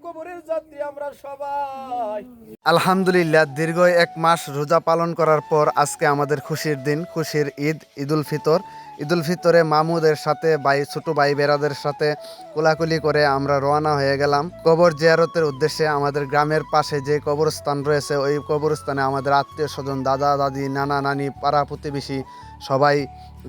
কবরের যাত্রী আমরা সবাই। আলহামদুলিল্লাহ, দীর্ঘ 1 মাস রোজা পালন করার পর আজকে আমাদের খুশির দিন, খুশির ঈদ, ঈদুল ফিতর। ঈদুল ফিতরে মামুদের সাথে ছোট ভাই বেরাদের সাথে কোলাকুলি করে আমরা রওনা হয়ে গেলাম কবর জিয়ারতের উদ্দেশ্যে। আমাদের গ্রামের পাশে যে কবরস্থান রয়েছে, ওই কবরস্থানে আমাদের আত্মীয় স্বজন, দাদা দাদি, নানা নানি, পাড়া প্রতিবেশী সবাই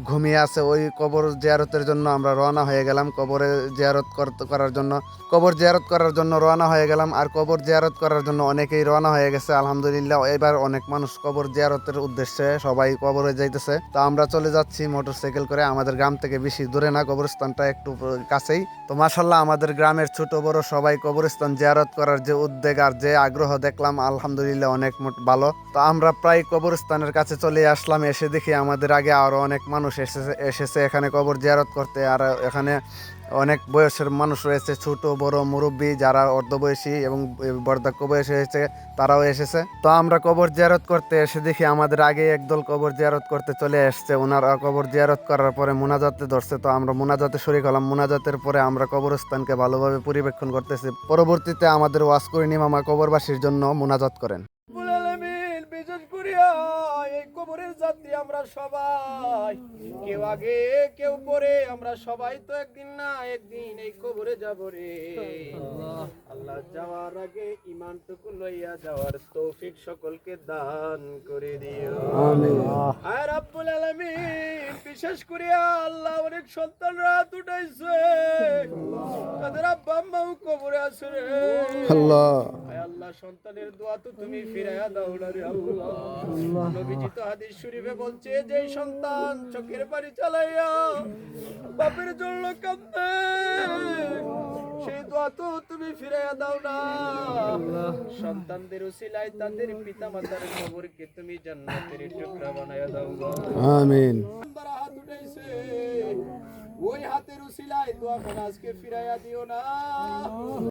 ঘুমিয়ে আছে। ওই কবর জিয়ারতের জন্য আমরা রওনা হয়ে গেলাম কবরে জিয়ারত করার জন্য। কবর জিয়ারত করার জন্য রওনা হয়ে গেলাম। আর কবর জিয়ারত করার জন্য অনেকেই রওনা হয়ে গেছে আলহামদুলিল্লাহ। এবার অনেক মানুষ কবর জিয়ারতের উদ্দেশ্যে সবাই কবরে যাইতেছে। তো আমরা চলে যাচ্ছি মোটরসাইকেল করে। আমাদের গ্রাম থেকে বেশি দূরে না, কবরস্থানটা একটু কাছেই। তো মাশাল্লাহ, আমাদের গ্রামের ছোট বড় সবাই কবরস্থান জিয়ারত করার যে উদ্যোগ আর যে আগ্রহ দেখলাম, আলহামদুলিল্লাহ অনেক ভালো। তো আমরা প্রায় কবরস্থানের কাছে চলে আসলাম। এসে দেখি আমাদের আগে আরো অনেক মানুষ এসেছে এখানে কবর জিয়ারত করতে। আর এখানে অনেক বয়সের মানুষ রয়েছে, ছোট বড় মুরব্বী, যারা অর্ধবয়সী এবং বার্ধক্য বয়সে হয়েছে, তারাও এসেছে। তো আমরা কবর জিয়ারত করতে এসে দেখি আমাদের আগে একদল কবর জিয়ারত করতে চলে এসছে। ওনারা কবর জিয়ারত করার পরে মোনাজাতে ধরছে। তো আমরা মোনাজাতে শরীক হলাম। মোনাজাতের পরে আমরা কবরস্থানকে ভালোভাবে পরিবেক্ষণ করতেছি। পরবর্তীতে আমাদের ওয়াজ করিনি মামা কবরবাসীর জন্য মোনাজাত করেন। রব্বুল আলামিন বিশেষ করিয়া এই কবরের যাত্রী আমরা সবাই, কেউ আগে কেউ পরে, আমরা সবাই তো একদিন না একদিন এই কবরে যাব রে। আল্লাহ যাওয়ার আগে ঈমানটুকু লইয়া যাওয়ার তৌফিক সকলকে দান করে দিও, আমিন। আর রব্বুল আলামিন বিশেষ করিয়া আল্লাহ অনেক সন্তানরা উঠাইছে, তাদের আব্বা আম্মাও কবরে আছে রে আল্লাহ। আল্লাহ, সন্তানের দোয়া তো তুমি ফিরাইয়া দাও না রে আল্লাহ। নবীজি তো হাদিস শরীফে বলছে, যে সন্তান চোখের পানি চালাইয়া বাপের জন্য কাঁদে, সেই দোয়া তো তুমি ফিরাইয়া দাও না। সন্তানদের উসিলায় তাদের পিতা মাতার কবরকে তুমি জান্নাতের টুকরা বানাইয়া দাও, আমিন। হাত উঠাইছে, ওই হাতের উসিলায় দোয়া আজকে ফিরাইয়া দিও না।